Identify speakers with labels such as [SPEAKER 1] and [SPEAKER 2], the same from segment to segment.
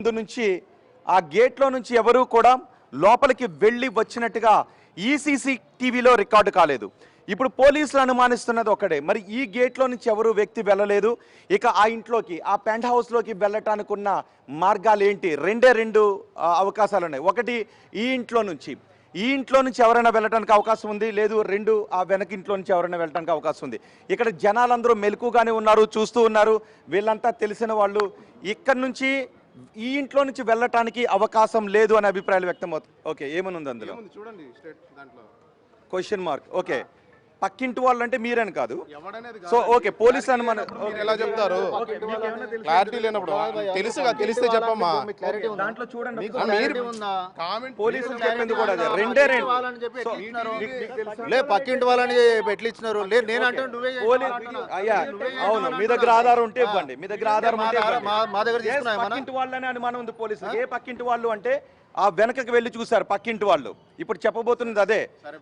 [SPEAKER 1] ముందు నుంచి ఆ గేట్లో నుంచి ఎవరు కూడా లోపలికి వెళ్ళి వచ్చినట్టుగా ఈసీసీ టీవీలో రికార్డు కాలేదు. ఇప్పుడు పోలీసులు అనుమానిస్తున్నది ఒకటే, మరి ఈ గేట్లో నుంచి ఎవరు వ్యక్తి వెళ్ళలేదు. ఇక ఆ ఇంట్లోకి, ఆ పెంట్ హౌస్లోకి వెళ్ళటానికి ఉన్న మార్గాలు ఏంటి? రెండు అవకాశాలు ఉన్నాయి. ఒకటి, ఈ ఇంట్లో నుంచి ఎవరైనా వెళ్ళడానికి అవకాశం ఉంది, లేదు రెండు ఆ వెనక ఇంట్లో నుంచి ఎవరైనా వెళ్ళడానికి అవకాశం ఉంది. ఇక్కడ జనాలందరూ మెలకుగానే ఉన్నారు, చూస్తూ ఉన్నారు. వీళ్ళంతా తెలిసిన వాళ్ళు. ఇక్కడ నుంచి ఈ ఇంట్లో నుంచి వెళ్ళటానికి అవకాశం లేదు అనే అభిప్రాయాలు వ్యక్తం అవుతాయి. ఓకే, ఏమని ఉంది అందులో?
[SPEAKER 2] చూడండి
[SPEAKER 1] క్వశ్చన్ మార్క్. ఓకే, పక్కింటి వాళ్ళు అంటే మీరని కాదు. సో ఓకే, పోలీసులు అనుమానం
[SPEAKER 2] ఎలా చెప్తారు? క్లారిటీ లేనప్పుడు తెలిస్తే చెప్పమ్మా.
[SPEAKER 1] దాంట్లో చూడండి,
[SPEAKER 2] పోలీసులు
[SPEAKER 1] చెప్పింది కూడా అదే.
[SPEAKER 3] లే పక్కింటి వాళ్ళని ఎట్లా ఇచ్చినారు? లేదు నేను అంటే నువ్వే
[SPEAKER 1] అయ్యా, అవును, మీ దగ్గర ఆధారం ఉంటే ఇవ్వండి. మీ దగ్గర ఆధారం ఉంటే
[SPEAKER 3] మా దగ్గర
[SPEAKER 1] పక్కింటి వాళ్ళని అనుమానం ఉంది పోలీసులు. ఏ పక్కింటి వాళ్ళు అంటే ఆ వెనకకి వెళ్ళి చూసారు పక్కింటి వాళ్ళు. ఇప్పుడు చెప్పబోతున్నది అదే.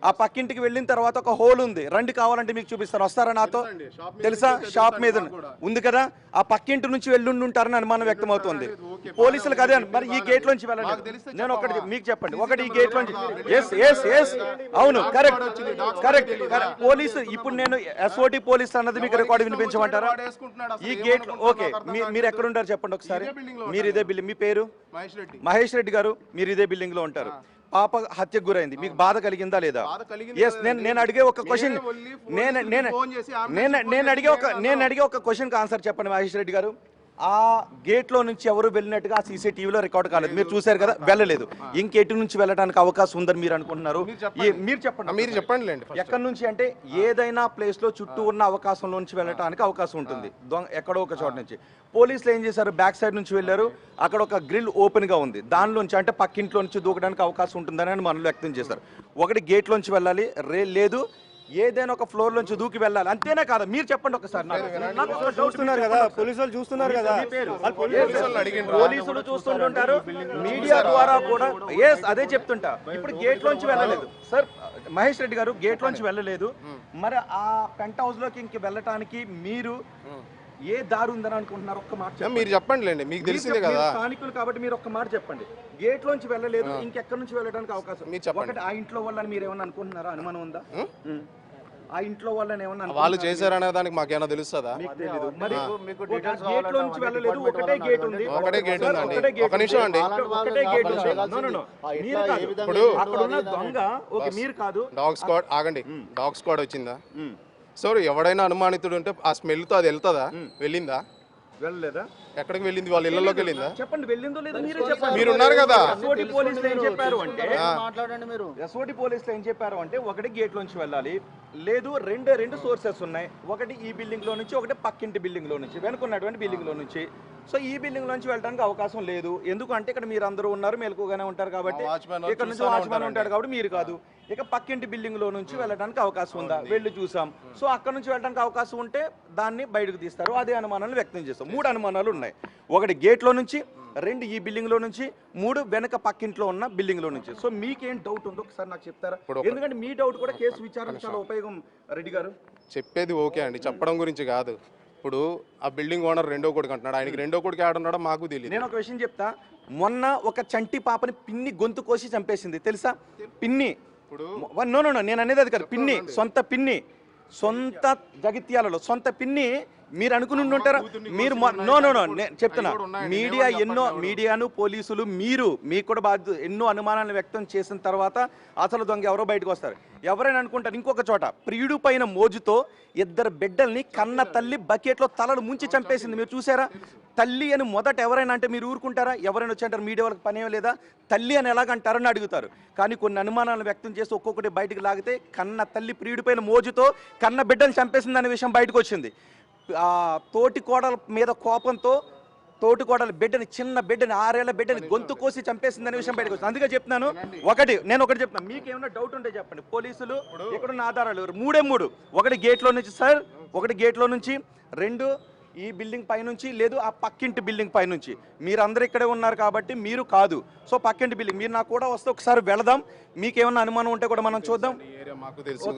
[SPEAKER 1] ఆ పక్కింటికి వెళ్ళిన తర్వాత ఒక హోల్ ఉంది, రండి కావాలంటే మీకు చూపిస్తాను. వస్తారా నాతో? తెలుసా? షాప్ మీద ఉంది కదా, ఆ పక్కింటి నుంచి వెళ్ళి ఉంటారని అనుమానం వ్యక్తం అవుతుంది పోలీసులకు. అదే మరి ఈ గేట్ నుంచి వెళ్ళండి. నేను ఒకటి మీకు చెప్పండి. ఒకటి, ఈ గేట్ నుంచి అవును, కరెక్ట్. పోలీసు ఇప్పుడు నేను ఎస్ఓటి పోలీసు అన్నది మీకు రికార్డు వినిపించమంటారా? ఈ గేట్ ఓకే, మీరు ఎక్కడ ఉంటారు చెప్పండి ఒకసారి. మీరు ఇదే బిల్డింగ్, మీ పేరు? మహేష్ రెడ్డి గారు. మీరు ఇదే బిల్డింగ్ లో ఉంటారు. పాప హత్యకు గురైంది, మీకు బాధ కలిగిందా లేదా? నేను అడిగే ఒక క్వశ్చన్, నేను అడిగే ఒక క్వశ్చన్ కి ఆన్సర్ చెప్పండి మహేష్ రెడ్డి గారు. ఆ గేట్ లో నుంచి ఎవరు వెళ్ళినట్టుగా సీసీటీవీలో రికార్డు కాలేదు, మీరు చూసారు కదా, వెళ్ళలేదు. ఇంకెటు నుంచి వెళ్ళడానికి అవకాశం ఉందని మీరు అనుకుంటున్నారు? మీరు చెప్పండి. ఎక్కడి నుంచి అంటే ఏదైనా ప్లేస్ లో చుట్టూ ఉన్న అవకాశంలో నుంచి వెళ్ళడానికి అవకాశం ఉంటుంది. ఎక్కడో ఒక చోట నుంచి పోలీసులు ఏం చేశారు, బ్యాక్ సైడ్ నుంచి వెళ్ళారు. అక్కడ ఒక గ్రిల్ ఓపెన్ గా ఉంది, దానిలోంచి అంటే పక్కింట్లో నుంచి దూకడానికి అవకాశం ఉంటుందని మనలో వ్యక్తం చేశారు. ఒకటి గేట్ లోంచి వెళ్ళాలి, లేదు ఏదైనా ఒక ఫ్లోర్ నుంచి దూకి వెళ్ళాలి, అంతేనా కాదా? మీరు చెప్పండి ఒకసారి.
[SPEAKER 3] చూస్తున్నారు కదా, పోలీసులు చూస్తున్నారు కదా,
[SPEAKER 1] పోలీసులు చూస్తుంటారు, మీడియా ద్వారా కూడా. అదే చెప్తుంటా. ఇప్పుడు గేట్ లోంచి వెళ్ళలేదు సార్ మహేష్ రెడ్డి గారు, గేట్ లోంచి వెళ్ళలేదు. మరి ఆ పెంట్ హౌస్ లోకి ఇంక వెళ్ళటానికి మీరు ఏ దారి ఉందని అనుకుంటున్నారు? ఒక్క మాట
[SPEAKER 2] మీరు చెప్పండి. మీకు తెలిసిందే కదా,
[SPEAKER 1] స్థానికులు కాబట్టి మీరు ఒక్క మాట చెప్పండి. గేట్ లోంచి వెళ్ళలేదు, ఇంకెక్కడి నుంచి వెళ్ళడానికి అవకాశం? ఒకటి, ఆ ఇంట్లో వాళ్ళని మీరు ఏమన్నా అనుకుంటున్నారా? అనుమానం ఉందా? ఆ ఇంట్లో వాళ్ళని ఏమన్నా
[SPEAKER 2] వాళ్ళు చేశారనే దానికి మాకేమైనా తెలుస్తుందా? ఒకటే గేట్ ఉందండి. ఒక నిమిషం అండి. ఇప్పుడు
[SPEAKER 1] మీరు కాదు,
[SPEAKER 2] డాగ్ స్క్వాడ్ ఆగండి. డాగ్ స్క్వాడ్ వచ్చిందా? సో ఎవడైనా అనుమానితుడు ఉంటే ఆ స్మెల్ తో అది వెళ్తుందా? వెళ్ళిందా?
[SPEAKER 1] వెళ్ళలేదా?
[SPEAKER 2] ఎక్కడికి వెళ్ళింది? వాళ్ళ ఇళ్లలోకి వెళ్ళిందా?
[SPEAKER 1] చెప్పండి, వెళ్ళిందో లేదో మీరే చెప్పండి.
[SPEAKER 2] మీరు ఉన్నారు కదా.
[SPEAKER 1] ఎస్ఓటి పోలీసులు ఏం చెప్పారు అంటే, ఎస్ఓటి పోలీసులు ఏం చెప్పారు అంటే, ఒకటి గేట్ లోంచి వెళ్ళాలి, లేదు రెండు సోర్సెస్ ఉన్నాయి. ఒకటి ఈ బిల్డింగ్ లో నుంచి, ఒకటి పక్కింటి బిల్డింగ్ లో నుంచి, వెనుకున్నటువంటి బిల్డింగ్ లో నుంచి. సో ఈ బిల్డింగ్ నుంచి వెళ్ళడానికి అవకాశం లేదు. ఎందుకంటే ఇక్కడ మీరు అందరూ ఉన్నారు, మెలకుగానే ఉంటారు కాబట్టి. ఇక్కడ నుంచి వాచ్మెన్ ఉంటాడు కాబట్టి మీరు కాదు. ఇక పక్కింటి బిల్డింగ్ లో నుంచి వెళ్ళడానికి అవకాశం ఉందా? వెళ్ళి చూసాం. సో అక్కడ నుంచి వెళ్ళడానికి అవకాశం ఉంటే దాన్ని బయటకు తీస్తారు. అదే అనుమానాలు వ్యక్తం చేస్తాం. 3 అనుమానాలు ఉన్నాయి. ఒకటి గేట్ లో నుంచి, 2 ఈ బిల్డింగ్ లో నుంచి, 3 వెనక పక్కింట్లో ఉన్న బిల్డింగ్ లో నుంచి. సో మీకేం డౌట్ ఉందో ఒకసారి నాకు చెప్తారా? ఎందుకంటే మీ డౌట్ కూడా కేసు విచారణ చాలా ఉపయోగం. రెడ్డి గారు
[SPEAKER 2] చెప్పేది ఓకే అండి, చెప్పడం గురించి కాదు. ఇప్పుడు ఆ బిల్డింగ్ ఓనర్ రెండో కొడుకు అంటున్నాడు, ఆయనకి రెండో కొడుకు ఆడున్నాడో మాకు తెలియదు.
[SPEAKER 1] నేను ఒక విషయం చెప్తా. మొన్న ఒక చంటి పాపని పిన్ని గొంతు కోసి చంపేసింది, తెలుసా? పిన్ని. నో నేను అనేది అది కాదు. పిన్ని, సొంత జగిత్యాలలో సొంత పిన్ని. మీరు అనుకుని ఉంటారా? మీరు నేను చెప్తున్నా, మీడియాను పోలీసులు మీకు కూడా బాధ్యత. ఎన్నో అనుమానాలను వ్యక్తం చేసిన తర్వాత అసలు దొంగ ఎవరో బయటకు వస్తారు. ఎవరైనా అనుకుంటారు. ఇంకొక చోట ప్రియుడు పైన మోజుతో 2 బిడ్డల్ని కన్న తల్లి బకెట్లో తలలు ముంచి చంపేసింది. మీరు చూసారా? తల్లి అని మొదట ఎవరైనా అంటే మీరు ఊరుకుంటారా? ఎవరైనా వచ్చి అంటారు మీడియా వాళ్ళకి పనేం లేదా, తల్లి అని ఎలాగంటారని అడుగుతారు. కానీ కొన్ని అనుమానాలను వ్యక్తం చేసి ఒక్కొక్కటి బయటకు లాగితే కన్న తల్లి ప్రియుడి పైన మోజుతో కన్న బిడ్డను చంపేసింది అనే విషయం బయటకు వచ్చింది. తోటి కోడల మీద కోపంతో తోటి కోడల బిడ్డని, చిన్న బిడ్డని, 6 ఏళ్ల బిడ్డని గొంతు కోసి చంపేసిందనే విషయం బయటకు వచ్చింది. అందుకే చెప్తున్నాను. నేను ఒకటి చెప్తాను, మీకేమైనా డౌట్ ఉంటే చెప్పండి. పోలీసులు ఇక్కడున్న ఆధారాలు 3 ఒకటి గేట్ లో నుంచి సార్, ఒకటి గేట్ లో నుంచి, 2 ఈ బిల్డింగ్ పైనుంచి, లేదు ఆ పక్కింటి బిల్డింగ్ పైనుంచి. మీరందరూ ఇక్కడే ఉన్నారు కాబట్టి మీరు కాదు. సో పక్కింటి బిల్డింగ్ మీరు నాకు కూడా వస్తే ఒకసారి వెళదాం. మీకేమన్నా అనుమానం ఉంటే కూడా మనం చూద్దాం.
[SPEAKER 2] మాకు తెలుసు,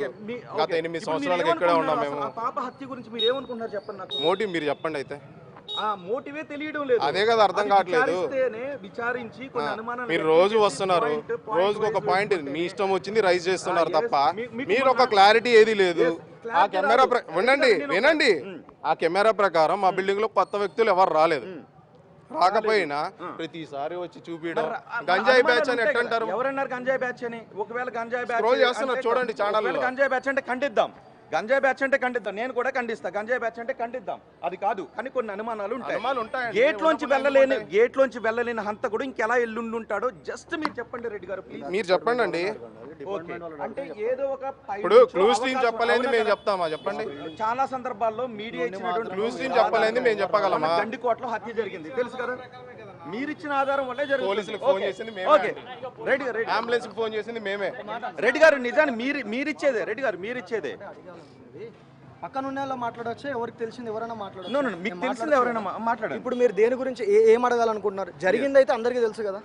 [SPEAKER 2] గత 8 సంవత్సరాలుగా ఇక్కడే ఉన్నాం మేము.
[SPEAKER 1] పాప హత్య గురించి మీరు ఏమనుకుంటున్నారు చెప్పండి నాకు.
[SPEAKER 2] మోటివ్ మీరు చెప్పండి. అయితే
[SPEAKER 1] ఆ మోటివే తెలియడం లేదు.
[SPEAKER 2] అదే కదా అర్థం కావట్లేదు.
[SPEAKER 1] విచారించి కొన్ని అనుమానాలు
[SPEAKER 2] మీరు రోజు వస్తున్నారు, రోజుకు ఒక పాయింట్ మీ ఇష్టం వచ్చింది రైజ్ చేస్తున్నారు తప్ప మీరు ఒక క్లారిటీ ఏది లేదు. ఆ కెమెరా వినండి, ఆ కెమెరా ప్రకారం మా బిల్డింగ్ లో కొత్త వ్యక్తులు ఎవరు రాలేదు. రాకపోయినా ప్రతిసారి వచ్చి చూపించడం గంజాయి బ్యాచ్ అని ఎట్టంటారు.
[SPEAKER 1] ఎవరన్నారు గంజాయి బ్యాచ్ అని? ఒకవేళ గంజాయి బ్యాచ్
[SPEAKER 2] స్క్రోల్ చేస్తున్నారు చూడండి ఛానల్.
[SPEAKER 1] గంజాయి బ్యాచ్ అంటే ఖండిద్దాం, గంజాయి బ్యాచ్ అంటే ఖండిద్దాం, నేను కూడా ఖండిస్తా. గంజాయి బ్యాచ్ అంటే ఖండిద్దాం, అది కాదు. కానీ కొన్ని అనుమానాలు ఉంటాయి. గేట్లోంచి వెళ్ళలేని హంతకుడు ఇంకెలా ఎల్లుండి ఉంటాడో జస్ట్ మీరు చెప్పండి రెడ్డి గారు, ప్లీజ్.
[SPEAKER 2] మీరు చెప్పండి అండి.
[SPEAKER 1] ఓకే, అంటే ఏదో ఒక
[SPEAKER 2] ఇప్పుడు క్లూస్ టీమ్ చెప్పలేంది మేము చెప్తామా? చెప్పండి.
[SPEAKER 1] చాలా సందర్భాల్లో మీడియా ఇచ్చినటువంటి
[SPEAKER 2] క్లూస్ టీమ్ చెప్పలేంది మేము చెప్పగలమా?
[SPEAKER 1] గండికోటలో హత్య జరిగింది తెలుసు కదా, మీరు ఇచ్చిన ఆధారం వల్లే జరిగింది.
[SPEAKER 2] పోలీసులకు ఫోన్ చేసింది మేమే.
[SPEAKER 1] ఓకే రెడ్డి గారు,
[SPEAKER 2] అంబులెన్స్ కి ఫోన్ చేసింది మేమే.
[SPEAKER 1] రెడ్డి గారు నిజాన్ని మీరిచ్చేదే, రెడ్డి గారు మీరిచ్చేదే.
[SPEAKER 4] పక్కన ఉన్న వాళ్ళు మాట్లాడచ్చు, ఎవరికి తెలిసింది ఎవరైనా మాట్లాడచ్చు.
[SPEAKER 1] నో మీకు తెలిసింది ఎవరైనా మాట్లాడండి.
[SPEAKER 4] ఇప్పుడు మీరు దేని గురించి ఏం అడగాలనుకుంటున్నారు? జరిగింది అయితే అందరికీ తెలుసు కదా,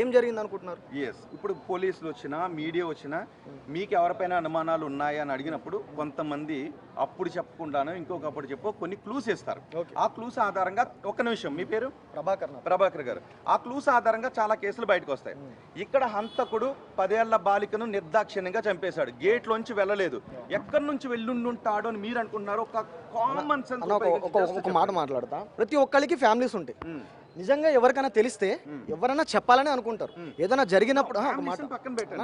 [SPEAKER 4] ఏం జరిగింది అనుకుంటున్నారు?
[SPEAKER 1] ఎస్, ఇప్పుడు పోలీసులు వచ్చినా మీడియా వచ్చినా మీకు ఎవరిపైన అనుమానాలు ఉన్నాయా అని అడిగినప్పుడు కొంతమంది అప్పుడు చెప్పకుండాను ఇంకొకప్పుడు చెప్పు కొన్ని క్లూస్ ఇస్తారు. ఆ క్లూస్ ఆధారంగా, ఒక్క నిమిషం, మీ పేరు? ప్రభాకర్ గారు. ఆ క్లూస్ ఆధారంగా చాలా కేసులు బయటకు వస్తాయి. ఇక్కడ హంతకుడు 10 ఏళ్ల బాలికను నిర్దాక్షిణ్యంగా చంపేశాడు, గేట్లోంచి వెళ్ళలేదు. ఎక్కడి నుంచి వెళ్ళుండుంటాడు అని మీరు అనుకుంటున్నారు? ఒక కామన్ సెన్స్
[SPEAKER 4] ఒక మాట మాట్లాడతా. ప్రతి ఒక్కరికి ఫ్యామిలీస్ ఉంటాయి. నిజంగా ఎవరికైనా తెలిస్తే ఎవరైనా చెప్పాలని అనుకుంటారు. ఏదైనా జరిగినప్పుడు ఒక మాట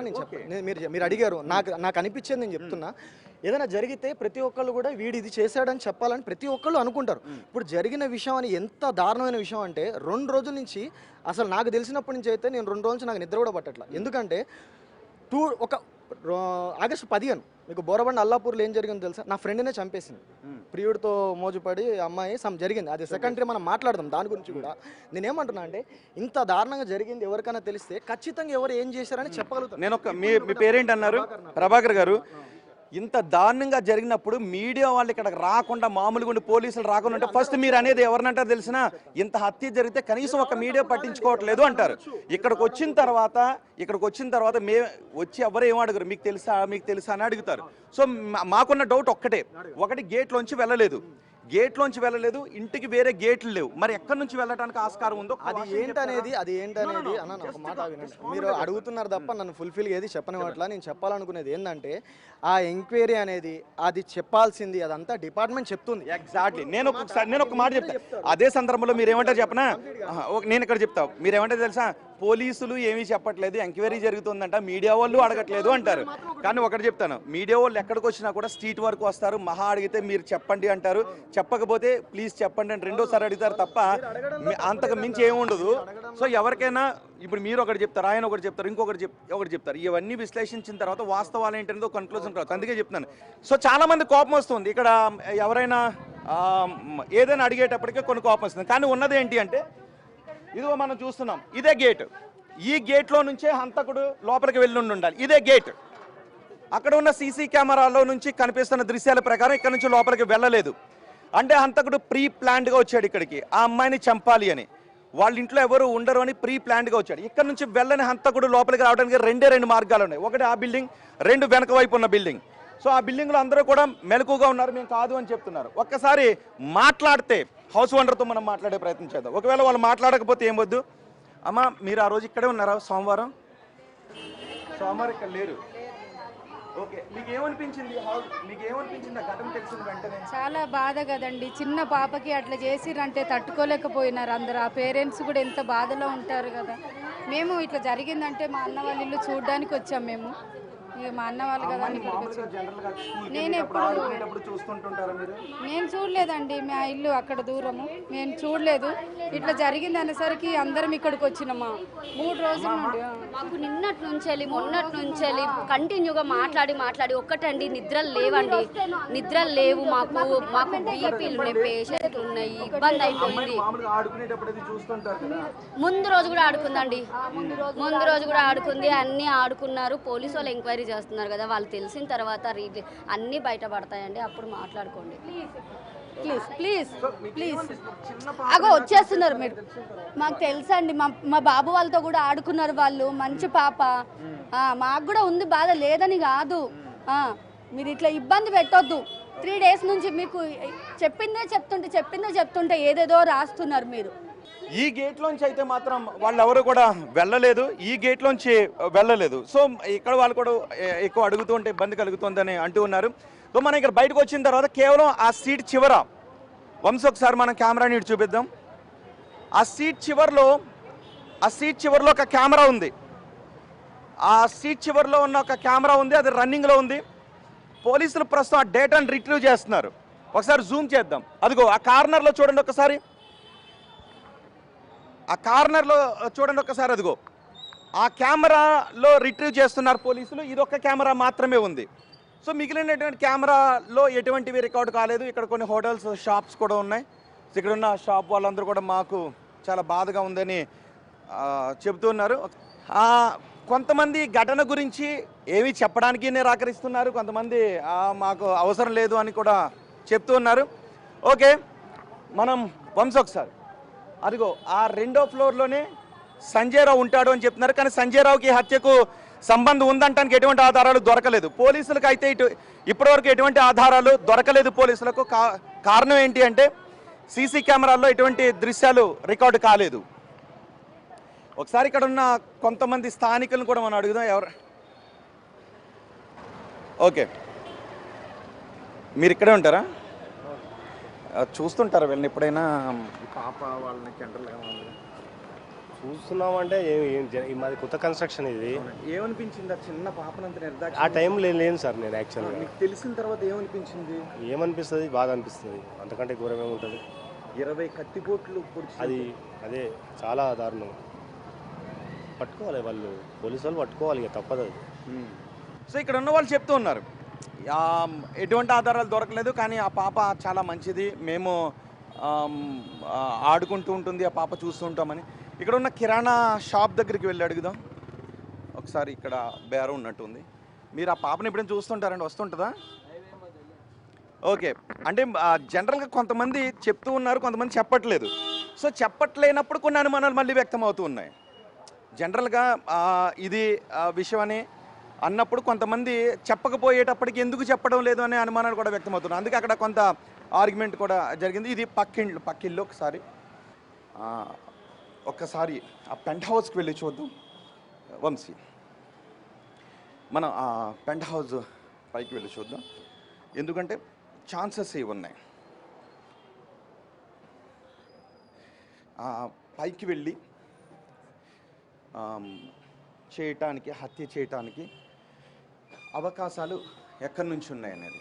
[SPEAKER 4] నేను చెప్పాను, మీరు అడిగారు, నాకు అనిపించేది నేను చెప్తున్నా. ఏదైనా జరిగితే ప్రతి ఒక్కళ్ళు కూడా వీడు ఇది చేశాడని చెప్పాలని ప్రతి ఒక్కళ్ళు అనుకుంటారు. ఇప్పుడు జరిగిన విషయం అని ఎంత దారుణమైన విషయం అంటే 2 రోజుల నుంచి, అసలు నాకు తెలిసినప్పటి నుంచి అయితే నేను 2 రోజుల నుంచి నాకు నిద్ర కూడా పట్టట్లా. ఎందుకంటే ఆగస్టు 15 మీకు బోరబండ అల్లాపూర్లో ఏం జరిగిందో తెలుసా? నా ఫ్రెండ్నే చంపేసింది, ప్రియుడితో మోజుపడి అమ్మాయి జరిగింది. అది సెకండరీ, మనం మాట్లాడదాం దాని గురించి కూడా. నేనేమంటున్నా అంటే ఇంత దారుణంగా జరిగింది ఎవరికైనా తెలిస్తే ఖచ్చితంగా ఎవరు ఏం చేశారని చెప్పగలుగుతారు.
[SPEAKER 1] నేను మీ పేరేంటి అన్నారు? ప్రభాకర్ గారు. ఇంత దారుణంగా జరిగినప్పుడు మీడియా వాళ్ళు ఇక్కడికి రాకుండా, మామూలుగా ఉండి పోలీసులు రాకుండా ఉంటే ఫస్ట్ మీరు అనేది ఎవరినంటారు తెలిసినా? ఇంత హత్య జరిగితే కనీసం ఒక మీడియా పట్టించుకోవట్లేదు అంటారు. ఇక్కడికి వచ్చిన తర్వాత వచ్చి ఎవరు ఏం అడగరు, మీకు తెలుసా అని అడుగుతారు. సో మాకున్న డౌట్ ఒకటి గేట్లోంచి వెళ్ళలేదు, ఇంటికి వేరే గేట్లు లేవు. మరి ఎక్కడి నుంచి వెళ్ళడానికి ఆస్కారం ఉందో
[SPEAKER 4] అది ఏంటనేది అన్న ఒక మాట వినండి. మీరు అడుగుతున్నారు తప్ప నన్ను ఫుల్ఫిల్ ఏది చెప్పనివ్వట్లా. నేను చెప్పాలనుకునేది ఏంటంటే ఆ ఎంక్వైరీ అనేది అది చెప్పాల్సింది అదంతా డిపార్ట్మెంట్ చెప్తుంది.
[SPEAKER 1] ఎగ్జాక్ట్లీ. నేను ఒక మాట చెప్తాను. అదే సందర్భంలో మీరు ఏమంటారు చెప్పనా? నేను ఇక్కడ చెప్తా, మీరు ఏమంటారు తెలుసా? పోలీసులు ఏమీ చెప్పట్లేదు, ఎంక్వైరీ జరుగుతుందంట, మీడియా వాళ్ళు అడగట్లేదు అంటారు. కానీ ఒకటి చెప్తాను, మీడియా వాళ్ళు ఎక్కడికి వచ్చినా కూడా స్ట్రీట్ వరకు వస్తారు, మహా అడిగితే మీరు చెప్పండి అంటారు, చెప్పకపోతే ప్లీజ్ చెప్పండి అని రెండోసారి అడుగుతారు తప్ప అంతకు మించి ఏమి ఉండదు. సో ఎవరికైనా ఇప్పుడు మీరు ఒకటి చెప్తారు, ఆయన ఒకటి చెప్తారు, ఒకటి చెప్తారు. ఇవన్నీ విశ్లేషించిన తర్వాత వాస్తవాలు ఏంటనేది కన్క్లూజన్ రావచ్చు. అందుకే చెప్తున్నాను. సో చాలా మంది కోపం వస్తుంది ఇక్కడ, ఎవరైనా ఏదైనా అడిగేటప్పటికే కొన్ని కోపం వస్తుంది. కానీ ఉన్నది ఏంటి అంటే ఇదిగో మనం చూస్తున్నాం, ఇదే గేట్. ఈ గేట్లో నుంచే హంతకుడు లోపలికి వెళ్ళి ఉండాలి. ఇదే గేట్. అక్కడ ఉన్న సీసీ కెమెరాలో నుంచి కనిపిస్తున్న దృశ్యాల ప్రకారం ఇక్కడ నుంచి లోపలికి వెళ్ళలేదు. అంటే హంతకుడు ప్రీ ప్లాన్డ్గా వచ్చాడు ఇక్కడికి, ఆ అమ్మాయిని చంపాలి అని. వాళ్ళ ఇంట్లో ఎవరు ఉండరు అని ప్రీ ప్లాన్డ్గా వచ్చాడు. ఇక్కడ నుంచి వెళ్ళని హంతకుడు లోపలికి రావడానికి 2 మార్గాలు ఉన్నాయి. ఒకటి ఆ బిల్డింగ్, 2 వెనక వైపు ఉన్న బిల్డింగ్. సో ఆ బిల్డింగ్లో అందరూ కూడా మెలకుగా ఉన్నారు, మేము కాదు అని చెప్తున్నారు. ఒక్కసారి మాట్లాడితే హౌస్ ఓనర్తో మనం మాట్లాడే ప్రయత్నం చేద్దాం. ఒకవేళ వాళ్ళు మాట్లాడకపోతే ఏం వద్దు. అమ్మ మీరు ఆ రోజు ఇక్కడే ఉన్నారా? సోమవారం ఇక్కడ లేరు. ఓకే, మీకు ఏమనిపించింది ఆ ఘటన తెలిసిన వెంటనే?
[SPEAKER 5] చాలా బాధ కదండి, చిన్న పాపకి అట్లా చేసిరంటే తట్టుకోలేకపోయినారు అందరు. ఆ పేరెంట్స్ కూడా ఎంత బాధలో ఉంటారు కదా. మేము ఇట్లా జరిగిందంటే మా అన్న వాళ్ళ ఇల్లు చూడడానికి వచ్చాం. మేము ఇక మా అన్న వాళ్ళు కదా నేను చూడలేదండి, మా ఇల్లు అక్కడ దూరము, నేను చూడలేదు. ఇట్లా జరిగింది అనేసరికి అందరం ఇక్కడికి వచ్చినామా 3 రోజుల నుండి.
[SPEAKER 6] మాకు నిన్నటి నుంచి మొన్నటి నుంచి కంటిన్యూగా మాట్లాడి ఒక్కటండి, నిద్రలు లేవు మాకు బీపీలు ఉన్నాయి, పేషెంట్లు ఉన్నాయి, ఇబ్బంది అయిపోయింది. ముందు రోజు కూడా ఆడుకుంది, అన్ని ఆడుకున్నారు. పోలీసు వాళ్ళు ఎంక్వైరీ చేస్తున్నారు కదా, వాళ్ళు తెలిసిన తర్వాత అన్నీ బయటపడతాయండి, అప్పుడు మాట్లాడుకోండి ప్లీజ్. అగో వచ్చేస్తున్నారు మీరు. మాకు తెలుసండి, మా బాబు వాళ్ళతో కూడా ఆడుకున్నారు వాళ్ళు, మంచి పాప. మాకు కూడా ఉంది బాధ, లేదని కాదు. మీరు ఇట్లా ఇబ్బంది పెట్టొద్దు. 3 days నుంచి మీకు చెప్పిందే చెప్తుంటే ఏదేదో రాస్తున్నారు మీరు.
[SPEAKER 1] ఈ గేట్లోంచి అయితే మాత్రం వాళ్ళు ఎవరు కూడా వెళ్ళలేదు, ఈ గేట్లోంచి వెళ్ళలేదు. సో ఇక్కడ వాళ్ళు కూడా ఎక్కువ అడుగుతూ ఉంటే ఇబ్బంది కలుగుతుందని అంటూ ఉన్నారు. సో మనం ఇక్కడ బయటకు వచ్చిన తర్వాత కేవలం ఆ సీట్ చివర వంశీ ఒకసారి మనం కెమెరాని ఇటు చూపిద్దాం. ఆ సీట్ చివరిలో ఒక కెమెరా ఉంది. ఆ సీట్ చివరిలో ఉన్న ఒక కెమెరా ఉంది, అది రన్నింగ్లో ఉంది. పోలీసులు ప్రస్తుతం ఆ డేటాను రిట్రీవ్ చేస్తున్నారు. ఒకసారి జూమ్ చేద్దాం. అదిగో ఆ కార్నర్లో చూడండి ఒకసారి, అదిగో ఆ కెమెరాలో రిట్రీవ్ చేస్తున్నారు పోలీసులు. ఇది ఒక కెమెరా మాత్రమే ఉంది. సో మిగిలినటువంటి కెమెరాలో ఎటువంటివి రికార్డు కాలేదు. ఇక్కడ కొన్ని హోటల్స్, షాప్స్ కూడా ఉన్నాయి. ఇక్కడ ఉన్న షాప్ వాళ్ళందరూ కూడా మాకు చాలా బాధగా ఉందని చెబుతున్నారు. కొంతమంది ఘటన గురించి ఏమీ చెప్పడానికి నిరాకరిస్తున్నారు, కొంతమంది మాకు అవసరం లేదు అని కూడా చెప్తూ ఉన్నారు. ఓకే, మనం వంశీ ఒకసారి అదిగో ఆ 2వ ఫ్లోర్లోనే సంజయ్ రావు ఉంటాడు అని చెప్తున్నారు. కానీ సంజయ్ రావుకి హత్యకు సంబంధం ఉందంటానికి ఎటువంటి ఆధారాలు దొరకలేదు పోలీసులకు. అయితే ఇప్పటివరకు ఎటువంటి ఆధారాలు దొరకలేదు పోలీసులకు. కారణం ఏంటి అంటే సీసీ కెమెరాల్లో ఎటువంటి దృశ్యాలు రికార్డు కాలేదు. ఒకసారి ఇక్కడ ఉన్న కొంతమంది స్థానికులను కూడా మనం అడుగుదాం. ఎవరు? ఓకే, మీరు ఇక్కడే ఉంటారా? చూస్తుంటారా వీళ్ళని ఎప్పుడైనా? పాప వాళ్ళని జనరల్గా
[SPEAKER 7] చూస్తున్నామంటే మాది కొత్త కన్స్ట్రక్షన్ ఇది.
[SPEAKER 1] ఏమనిపించింది ఆ చిన్న పాపనంత నిర్దాక్ష?
[SPEAKER 7] ఆ టైంలో లేను సార్ నేను యాక్చువల్గా.
[SPEAKER 1] మీకు తెలిసిన తర్వాత ఏమనిపించింది?
[SPEAKER 7] ఏమనిపిస్తుంది, బాధ అనిపిస్తుంది. అంతకంటే ఘోరం ఏముంటుంది?
[SPEAKER 1] 20 కత్తిపోట్లు
[SPEAKER 7] అదే చాలా దారుణం. పట్టుకోవాలి వాళ్ళు, పోలీసు వాళ్ళు పట్టుకోవాలి, ఇక తప్పదు అది.
[SPEAKER 1] సో ఇక్కడ ఉన్న వాళ్ళు చెప్తూ ఉన్నారు ఎటువంటి ఆధారాలు దొరకలేదు, కానీ ఆ పాప చాలా మంచిది, మేము ఆడుకుంటూ ఉంటుంది, ఆ పాప చూస్తూ ఉంటామని. ఇక్కడ ఉన్న కిరాణా షాప్ దగ్గరికి వెళ్ళి అడుగుదాం ఒకసారి. ఇక్కడ బేరం ఉన్నట్టుంది. మీరు ఆ పాపను ఎప్పుడైనా చూస్తుంటారండి? వస్తుంటుందా? ఓకే, అంటే జనరల్గా కొంతమంది చెప్తూ ఉన్నారు, కొంతమంది చెప్పట్లేదు. సో చెప్పట్లేనప్పుడు కొన్ని అనుమానాలు మళ్ళీ వ్యక్తం అవుతూ ఉన్నాయి. జనరల్గా ఇది విషయం అని అన్నప్పుడు కొంతమంది చెప్పకపోయేటప్పటికి ఎందుకు చెప్పడం లేదు అనే అనుమానాలు కూడా వ్యక్తమవుతున్నాయి. అందుకే అక్కడ కొంత ఆర్గ్యుమెంట్ కూడా జరిగింది. ఇది పక్కిళ్ళు ఒక్కసారి ఆ పెంట్ హౌస్కి వెళ్ళి చూద్దాం వంశీ. మనం ఆ పెంట్ హౌస్ పైకి వెళ్ళి చూద్దాం, ఎందుకంటే ఛాన్సెస్ ఇవి ఉన్నాయి. పైకి వెళ్ళి హత్య చేయటానికి అవకాశాలు ఎక్కడి నుంచి ఉన్నాయనేది.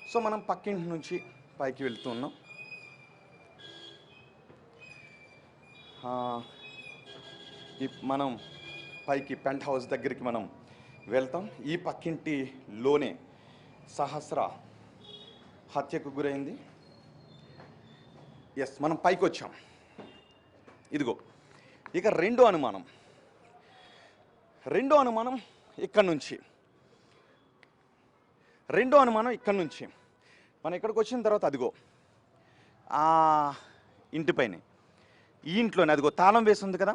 [SPEAKER 1] సో మనం పక్కింటి నుంచి పైకి వెళ్తున్నాం. మనం పైకి పెంట్ హౌస్ దగ్గరికి మనం వెళ్తాం. ఈ పక్కింటిలోనే సహస్ర హత్యకు గురైంది. ఎస్, మనం పైకి వచ్చాం. ఇదిగో ఇక రెండో అనుమానం ఇక్కడి నుంచి. మనం ఇక్కడికి వచ్చిన తర్వాత అదిగో ఆ ఇంటిపైనే, ఈ ఇంట్లోనే అదిగో తాళం వేసి ఉంది కదా,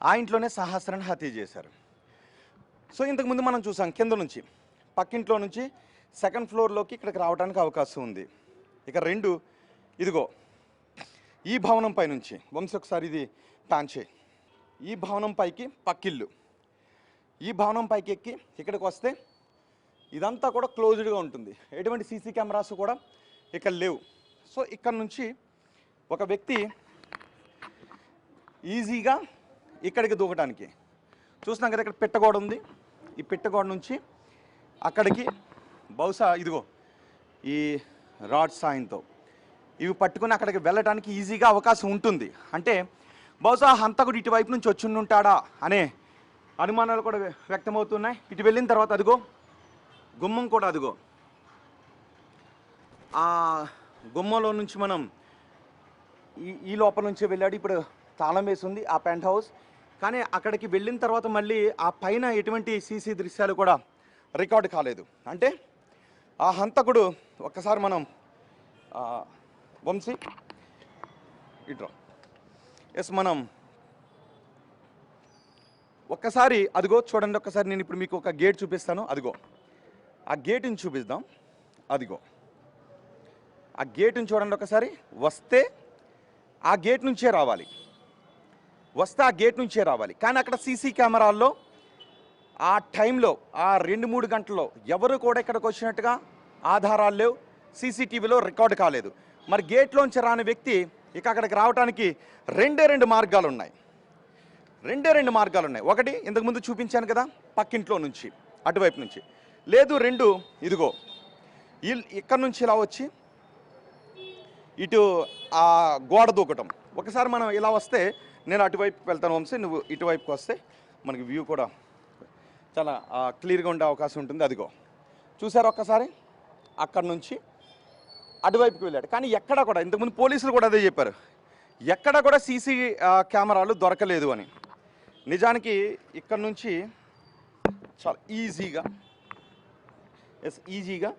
[SPEAKER 1] ఆ ఇంట్లోనే సహస్రాన్ని హత్య చేశారు. సో ఇంతకుముందు మనం చూసాం కింద నుంచి, పక్కింట్లో నుంచి 2nd ఫ్లోర్లోకి ఇక్కడికి రావడానికి అవకాశం ఉంది. ఇక 2 ఇదిగో ఈ భవనం పైనుంచి. వంశీ ఒకసారి ఇది ప్యాన్ చేయి. ఈ భవనం పైకి పక్కిల్లు. ఈ భవనం పైకి ఎక్కి ఇక్కడికి వస్తే ఇదంతా కూడా క్లోజ్డ్గా ఉంటుంది, ఎటువంటి సీసీ కెమెరాస్ కూడా ఇక్కడ లేవు. సో ఇక్కడ నుంచి ఒక వ్యక్తి ఈజీగా ఇక్కడికి దూకడానికి చూస్తున్నాం కదా. ఇక్కడ పిట్టగోడ ఉంది, ఈ పిట్టగోడ నుంచి అక్కడికి బహుశా ఇదిగో ఈ రాడ్ సాయంతో ఇవి పట్టుకుని అక్కడికి వెళ్ళడానికి ఈజీగా అవకాశం ఉంటుంది. అంటే బహుశా హంతకుడు ఇటువైపు నుంచి వచ్చి ఉంటాడా అనే అనుమానాలు కూడా వ్యక్తమవుతున్నాయి. ఇటు వెళ్ళిన తర్వాత అదిగో గుమ్మం కూడా, అదిగో ఆ గుమ్మంలో నుంచి మనం ఈ లోపల నుంచి వెళ్ళాడు. ఇప్పుడు తాళం వేసి ఉంది ఆ పెంట్ హౌస్. కానీ అక్కడికి వెళ్ళిన తర్వాత మళ్ళీ ఆ పైన ఎటువంటి సీసీ దృశ్యాలు కూడా రికార్డు కాలేదు. అంటే ఆ హంతకుడు ఒక్కసారి మనం వంశీ ఇట్రా. ఎస్, మనం ఒక్కసారి అదిగో చూడండి. ఒక్కసారి నేను ఇప్పుడు మీకు ఒక గేట్ చూపిస్తాను. అదిగో ఆ గేటుని చూపిద్దాం. అదిగో ఆ గేటుని చూడండి ఒకసారి. వస్తే ఆ గేట్ నుంచే రావాలి, కానీ అక్కడ సీసీ కెమెరాల్లో ఆ టైంలో ఆ 2-3 గంటల్లో ఎవరు కూడా ఇక్కడికి వచ్చినట్టుగా ఆధారాలు లేవు, సీసీటీవీలో రికార్డు కాలేదు. మరి గేట్లోంచి రాని వ్యక్తి ఇక అక్కడికి రావడానికి రెండు మార్గాలు ఉన్నాయి. ఒకటి ఇంతకుముందు చూపించాను కదా, పక్కింట్లో నుంచి అటువైపు నుంచి. లేదు రెండు, ఇదిగో ఇక్కడ నుంచి ఇలా వచ్చి ఇటు ఆ గోడ దూకటం. ఒకసారి మనం ఇలా వస్తే నేను అటువైపు వెళ్తాను వంశీ, నువ్వు ఇటువైపుకి వస్తే మనకి వ్యూ కూడా చాలా క్లియర్గా ఉండే అవకాశం ఉంటుంది. అదిగో చూసారు ఒక్కసారి, అక్కడ నుంచి అటువైపుకి వెళ్ళాడు. కానీ ఎక్కడ కూడా, ఇంతకుముందు పోలీసులు కూడా అదే చెప్పారు, ఎక్కడ కూడా సీసీ కెమెరాలు దొరకలేదు అని. నిజానికి ఇక్కడ నుంచి చాలా ఈజీగా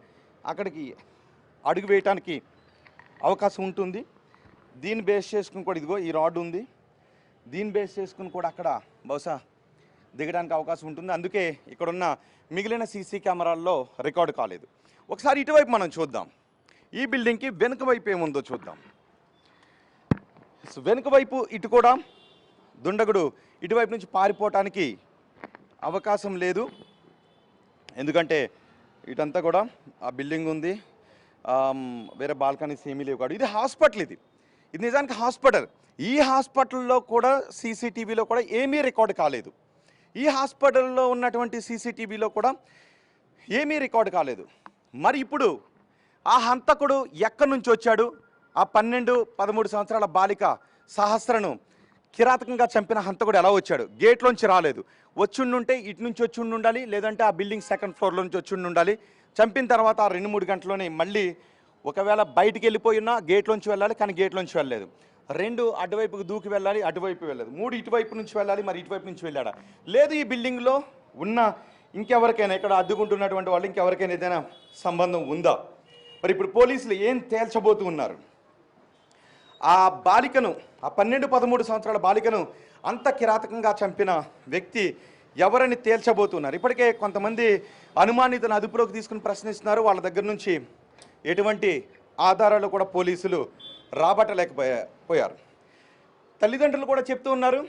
[SPEAKER 1] అక్కడికి అడుగు వేయటానికి అవకాశం ఉంటుంది. దీన్ని బేస్ చేసుకుని కూడా ఇదిగో ఈ రాడ్ ఉంది, దీన్ని బేస్ చేసుకుని కూడా అక్కడ బహుశా దిగడానికి అవకాశం ఉంటుంది. అందుకే ఇక్కడున్న మిగిలిన సీసీ కెమెరాల్లో రికార్డు కాలేదు. ఒకసారి ఇటువైపు మనం చూద్దాం, ఈ బిల్డింగ్కి వెనుక వైపు ఏముందో చూద్దాం. వెనుక వైపు ఇటు కూడా దుండగుడు ఇటువైపు నుంచి పారిపోవటానికి అవకాశం లేదు. ఎందుకంటే ఇటంతా కూడా ఆ బిల్డింగ్ ఉంది, వేరే బాల్కనీస్ ఏమీ లేవు కాదు. ఇది హాస్పిటల్, ఇది నిజానికి హాస్పిటల్. ఈ హాస్పిటల్లో కూడా సీసీటీవీలో కూడా ఏమీ రికార్డు కాలేదు. ఈ హాస్పిటల్లో ఉన్నటువంటి సీసీటీవీలో కూడా ఏమీ రికార్డు కాలేదు. మరి ఇప్పుడు ఆ హంతకుడు ఎక్కడి నుంచి వచ్చాడు? ఆ 12-13 సంవత్సరాల బాలిక సహస్రను కిరాతకంగా చంపిన హంతకుడు ఎలా వచ్చాడు? గేట్లోంచి రాలేదు. వచ్చుండుంటే ఇటు నుంచి వచ్చి ఉండాలి, లేదంటే ఆ బిల్డింగ్ 2nd ఫ్లోర్లో నుంచి వచ్చి ఉండాలి. చంపిన తర్వాత ఆ 2-3 గంటల్లోనే మళ్ళీ ఒకవేళ బయటికి వెళ్ళిపోయినా గేట్లోంచి వెళ్ళాలి, కానీ గేట్లోంచి వెళ్ళలేదు. 2 అటువైపుకి దూకి వెళ్ళాలి, అటువైపు వెళ్ళలేదు. 3 ఇటువైపు నుంచి వెళ్ళాలి, మరి ఇటువైపు నుంచి వెళ్ళాడా? లేదు, ఈ బిల్డింగ్లో ఉన్న ఇంకెవరికైనా, ఇక్కడ అడ్డుకుంటున్నటువంటి వాళ్ళు ఇంకెవరికైనా ఏదైనా సంబంధం ఉందా? మరి ఇప్పుడు పోలీసులు ఏం తేల్చబోతూ ఉన్నారు? ఆ బాలికను, ఆ 12-13 సంవత్సరాల బాలికను అంత కిరాతకంగా చంపిన వ్యక్తి ఎవరని తేల్చబోతున్నారు. ఇప్పటికే కొంతమంది అనుమానితులను అదుపులోకి తీసుకుని ప్రశ్నిస్తున్నారు. వాళ్ళ దగ్గర నుంచి ఎటువంటి ఆధారాలు కూడా పోలీసులు రాబట్టలేకపోయారు. తల్లిదండ్రులు కూడా చెప్తూ ఉన్నారు,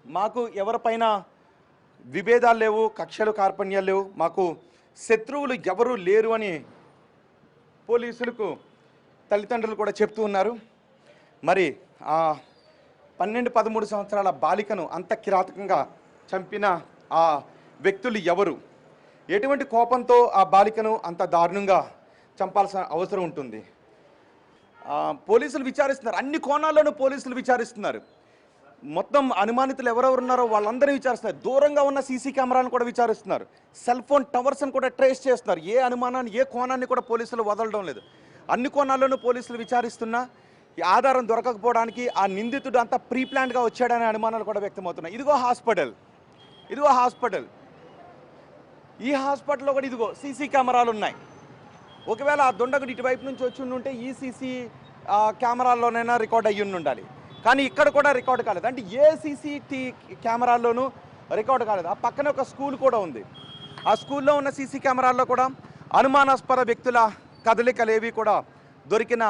[SPEAKER 1] మాకు ఎవరిపైన విభేదాలు లేవు, కక్షలు కార్పణ్యాలు లేవు, మాకు శత్రువులు ఎవరూ లేరు అని పోలీసులకు తల్లిదండ్రులు కూడా చెప్తూ ఉన్నారు. మరి ఆ 12-13 సంవత్సరాల బాలికను అంత కిరాతకంగా చంపిన ఆ వ్యక్తులు ఎవరు? ఎటువంటి కోపంతో ఆ బాలికను అంత దారుణంగా చంపాల్సిన అవసరం ఉంటుంది? పోలీసులు విచారిస్తున్నారు, అన్ని కోణాల్లోనూ పోలీసులు విచారిస్తున్నారు. మొత్తం అనుమానితులు ఎవరెవరు ఉన్నారో వాళ్ళందరినీ విచారిస్తున్నారు. దూరంగా ఉన్న సీసీ కెమెరాలను కూడా విచారిస్తున్నారు. సెల్ ఫోన్ టవర్స్ని కూడా ట్రేస్ చేస్తున్నారు. ఏ అనుమానాన్ని, ఏ కోణాన్ని కూడా పోలీసులు వదలడం లేదు. అన్ని కోణాల్లోనూ పోలీసులు విచారిస్తున్నా ఈ ఆధారం దొరకకపోవడానికి ఆ నిందితుడు అంతా ప్రీ ప్లాన్డ్గా వచ్చాడనే అనుమానాలు కూడా వ్యక్తమవుతున్నాయి. ఇదిగో హాస్పిటల్, ఈ హాస్పిటల్లో కూడా ఇదిగో సీసీ కెమెరాలు ఉన్నాయి. ఒకవేళ ఆ దుండగుడు ఇటువైపు నుంచి వచ్చి ఉంటే ఈ సీసీ కెమెరాల్లోనైనా రికార్డ్ అయ్యి ఉండాలి. కానీ ఇక్కడ కూడా రికార్డు కాలేదు. అంటే ఏ కెమెరాల్లోనూ రికార్డు కాలేదు. ఆ పక్కనే ఒక స్కూల్ కూడా ఉంది. ఆ స్కూల్లో ఉన్న సీసీ కెమెరాల్లో కూడా అనుమానాస్పద వ్యక్తుల కదలికలేవి కూడా దొరికిన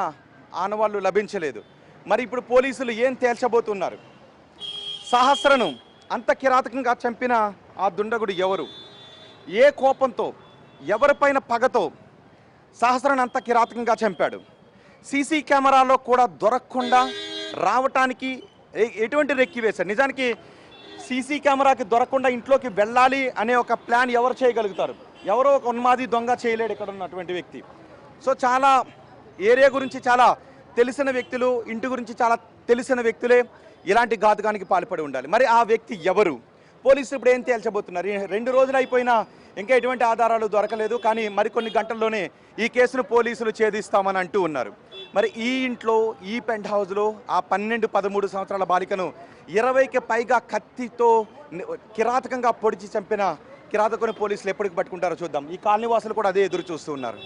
[SPEAKER 1] ఆనవాళ్ళు లభించలేదు. మరి ఇప్పుడు పోలీసులు ఏం తేల్చబోతున్నారు? సహస్రను అంత కిరాతకంగా చంపిన ఆ దుండగుడు ఎవరు? ఏ కోపంతో, ఎవరిపైన పగతో సహస్రను అంత కిరాతకంగా చంపాడు? సీసీ కెమెరాలో కూడా దొరకకుండా రావటానికి ఎటువంటి రెక్కి వేశారు? నిజానికి సీసీ కెమెరాకి దొరకకుండా ఇంట్లోకి వెళ్ళాలి అనే ఒక ప్లాన్ ఎవరు చేయగలుగుతారు? ఎవరో ఒక ఉన్మాది దొంగ చేయలేడు ఇక్కడ ఉన్నటువంటి వ్యక్తి. సో చాలా ఏరియా గురించి చాలా తెలిసిన వ్యక్తులు, ఇంటి గురించి చాలా తెలిసిన వ్యక్తులే ఇలాంటి ఘాతుకానికి పాల్పడి ఉండాలి. మరి ఆ వ్యక్తి ఎవరు? పోలీసులు ఇప్పుడు ఏం తేల్చబోతున్నారు? 2 రోజులు అయిపోయినా ఇంకా ఎటువంటి ఆధారాలు దొరకలేదు. కానీ మరికొన్ని గంటల్లోనే ఈ కేసును పోలీసులు ఛేదిస్తామని అంటూ ఉన్నారు. మరి ఈ ఇంట్లో, ఈ పెంట్ హౌస్లో ఆ 12-13 సంవత్సరాల బాలికను 20కి పైగా కత్తితో కిరాతకంగా పొడిచి చంపిన కిరాతకుని పోలీసులు ఎప్పటికి పట్టుకుంటారో చూద్దాం. ఈ కాలనీ వాసులు కూడా అదే ఎదురు చూస్తూ ఉన్నారు.